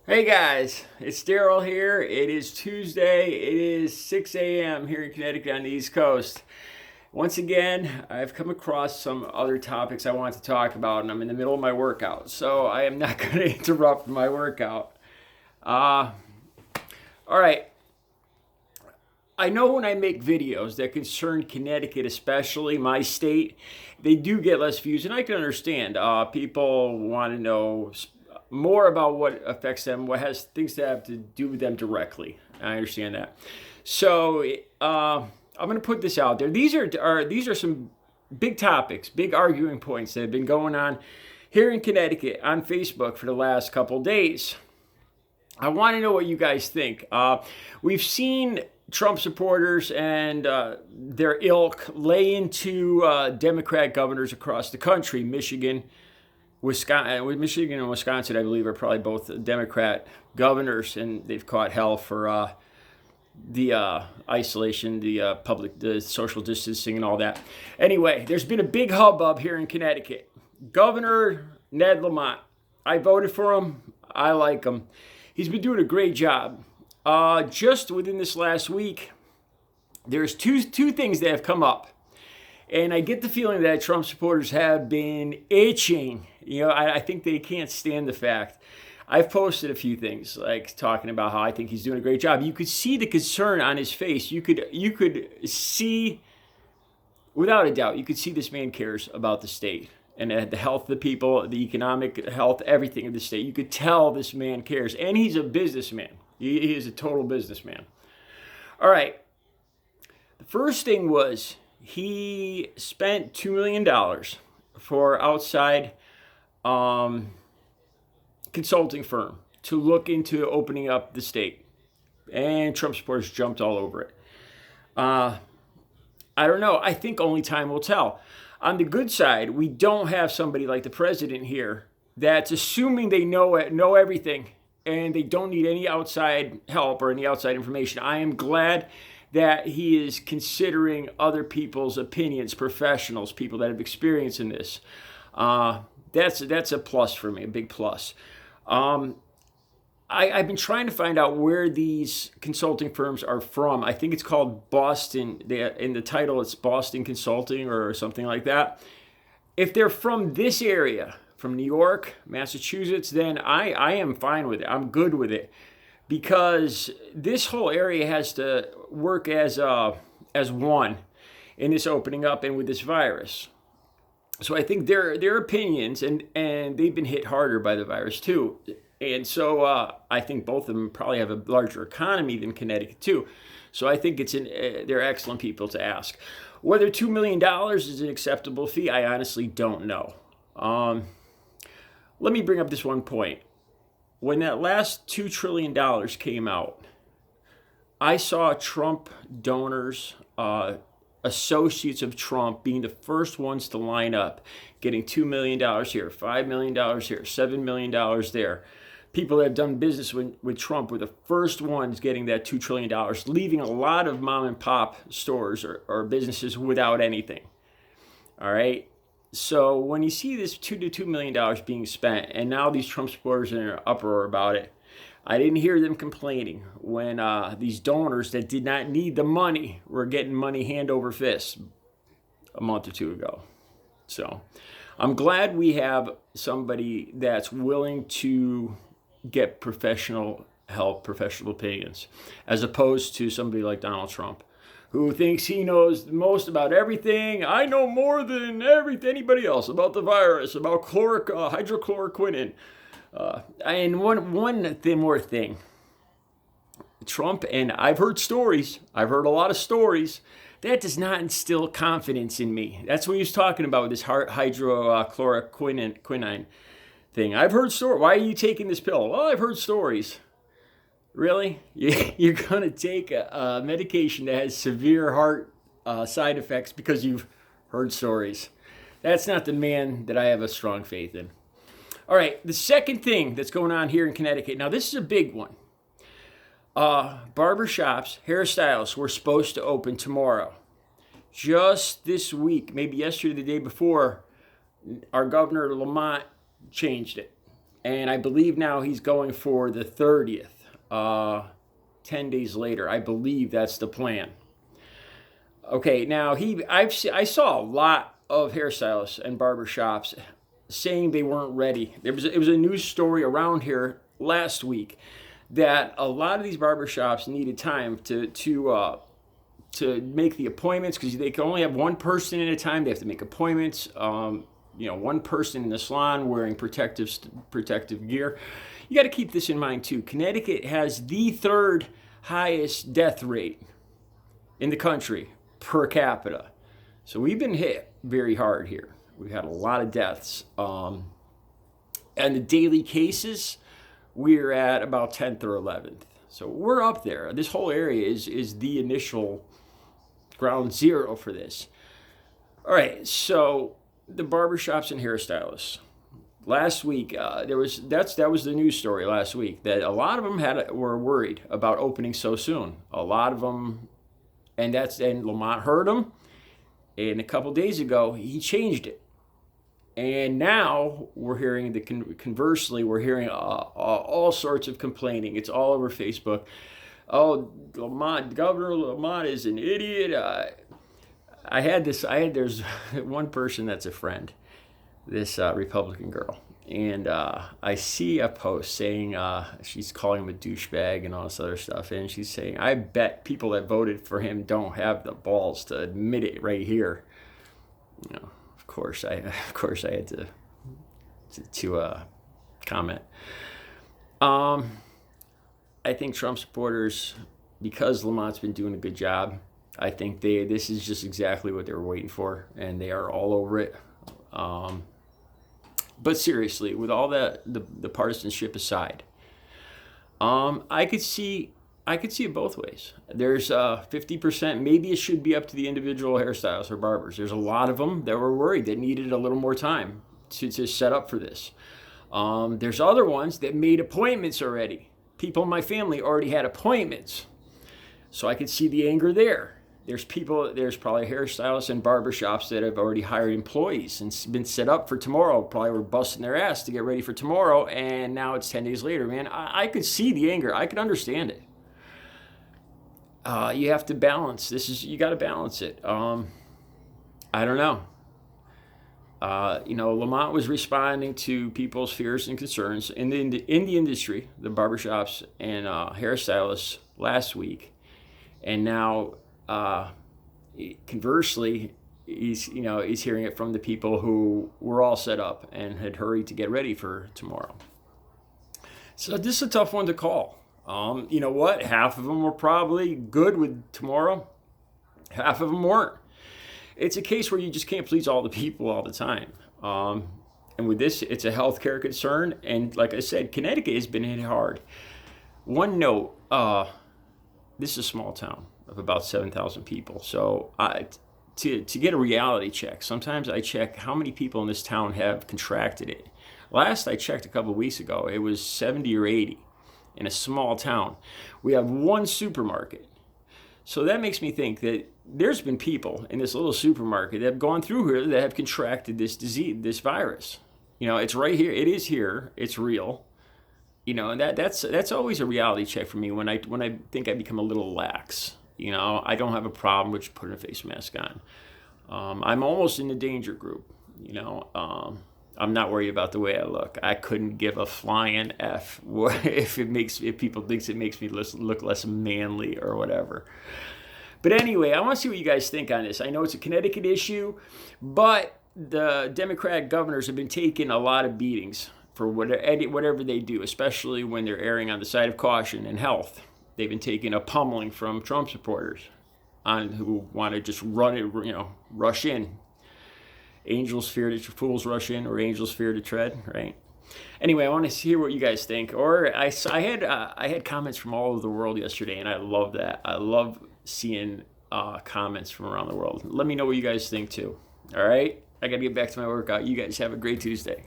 Hey guys, it's Daryl here. It is Tuesday. It is 6 a.m. here in Connecticut on the East Coast. Once again, I've come across some other topics I want to talk about, and I'm in the middle of my workout, so I am not going to interrupt my workout. Uh, all right. I know when I make videos that concern Connecticut, especially my state, they do get less views, and I can understand. People want to know more about what affects them, what has things that have to do with them directly. I understand that. So I'm going to put this out there. These are some big topics, big arguing points that have been going on here in Connecticut on Facebook for the last couple days. I want to know what you guys think. We've seen Trump supporters and their ilk lay into Democrat governors across the country. Michigan and Wisconsin, I believe, are probably both Democrat governors, and they've caught hell for the isolation, the social distancing, and all that. Anyway, there's been a big hubbub here in Connecticut. Governor Ned Lamont, I voted for him. I like him. He's been doing a great job. Just within this last week, there's two things that have come up. And I get the feeling that Trump supporters have been itching. I think they can't stand the fact. I've posted a few things, like talking about how I think he's doing a great job. You could see the concern on his face. You could see, without a doubt, you could see this man cares about the state and the health of the people, the economic health, everything of the state. You could tell this man cares. And he's a businessman. He is a total businessman. All right. The first thing was he spent $2 million for outside consulting firm to look into opening up the state. And Trump supporters jumped all over it. I don't know. I think only time will tell. On the good side, we don't have somebody like the president here that's assuming they know everything and they don't need any outside help or any outside information. I am glad that he is considering other people's opinions, professionals, people that have experience in this. That's a plus for me, a big plus. I've been trying to find out where these consulting firms are from. I think it's called Boston. In the title, it's Boston Consulting or something like that. If they're from this area, from New York, Massachusetts, then I am fine with it. I'm good with it. Because this whole area has to work as one in this opening up and with this virus. So I think their opinions, and they've been hit harder by the virus too. And so I think both of them probably have a larger economy than Connecticut too. So I think they're excellent people to ask. Whether $2 million is an acceptable fee, I honestly don't know. Let me bring up this one point. When that last $2 trillion came out, I saw Trump donors, associates of Trump, being the first ones to line up, getting $2 million here, $5 million here, $7 million there. People that have done business with Trump were the first ones getting that $2 trillion, leaving a lot of mom and pop stores or businesses without anything. All right? So when you see this $2 million being spent, and now these Trump supporters are in an uproar about it, I didn't hear them complaining when these donors that did not need the money were getting money hand over fist a month or two ago. So I'm glad we have somebody that's willing to get professional help, professional opinions, as opposed to somebody like Donald Trump, who thinks he knows the most about everything. I know more than anybody else about the virus, about hydrochloroquine. And one more thing. Trump, and I've heard a lot of stories, that does not instill confidence in me. That's what he was talking about with this hydrochloroquine thing. I've heard stories. Why are you taking this pill? Well, I've heard stories. Really? You're going to take a medication that has severe heart side effects because you've heard stories. That's not the man that I have a strong faith in. All right, the second thing that's going on here in Connecticut. Now, this is a big one. Barber Shops, hairstylists were supposed to open tomorrow. Just this week, maybe yesterday, the day before, our governor, Lamont, changed it. And I believe now he's going for the 30th, 10 days later. I believe that's the plan. Okay, now I saw a lot of hairstylists and barber shops saying they weren't ready. It was a news story around here last week that a lot of these barber shops needed time to make the appointments, because they can only have one person at a time. They have to make appointments. One person in the salon wearing protective gear. You got to keep this in mind too. Connecticut has the third highest death rate in the country per capita. So we've been hit very hard here. We've had a lot of deaths. And the daily cases, we're at about 10th or 11th. So we're up there. This whole area is the initial ground zero for this. All right, so the barbershops and hairstylists. Last week, that was the news story last week, that a lot of them were worried about opening so soon. A lot of them, and Lamont heard them, and a couple days ago he changed it. And now we're hearing conversely, we're hearing all sorts of complaining. It's all over Facebook. Oh, Governor Lamont is an idiot. There's one person that's a friend, this Republican girl, and I see a post saying she's calling him a douchebag and all this other stuff, and she's saying, I bet people that voted for him don't have the balls to admit it right here. Of course I had to comment. I think Trump supporters, because Lamont's been doing a good job, I think this is just exactly what they were waiting for, and they are all over it. But seriously, with all the partisanship aside, I could see it both ways. There's 50%. Maybe it should be up to the individual hairstylists or barbers. There's a lot of them that were worried, that needed a little more time to set up for this. There's other ones that made appointments already. People in my family already had appointments, so I could see the anger there. There's probably hairstylists and barbershops that have already hired employees and been set up for tomorrow. Probably were busting their ass to get ready for tomorrow, and now it's 10 days later. Man, I could see the anger. I could understand it. You have to balance. You got to balance it. I don't know. Lamont was responding to people's fears and concerns in the industry, the barbershops and hairstylists last week, and now conversely, he's hearing it from the people who were all set up and had hurried to get ready for tomorrow. So this is a tough one to call. You know what? Half of them were probably good with tomorrow. Half of them weren't. It's a case where you just can't please all the people all the time. And with this, it's a healthcare concern. And like I said, Connecticut has been hit hard. One note, this is a small town of about 7,000 people. So to get a reality check, sometimes I check how many people in this town have contracted it. Last I checked a couple of weeks ago, it was 70 or 80 in a small town. We have one supermarket. So that makes me think that there's been people in this little supermarket that have gone through here that have contracted this disease, this virus. It's right here. It is here. It's real. And that's always a reality check for me when I think I become a little lax. I don't have a problem with putting a face mask on. I'm almost in the danger group. I'm not worried about the way I look. I couldn't give a flying F if people think it makes me look less manly or whatever. But anyway, I want to see what you guys think on this. I know it's a Connecticut issue, but the Democratic governors have been taking a lot of beatings for whatever they do, especially when they're erring on the side of caution and health. They've been taking a pummeling from Trump supporters who want to just rush in. Angels fear to fools rush in, or angels fear to tread, right? Anyway, I want to hear what you guys think. Or I had comments from all over the world yesterday, and I love that. I love seeing comments from around the world. Let me know what you guys think too. All right, I got to get back to my workout. You guys have a great Tuesday.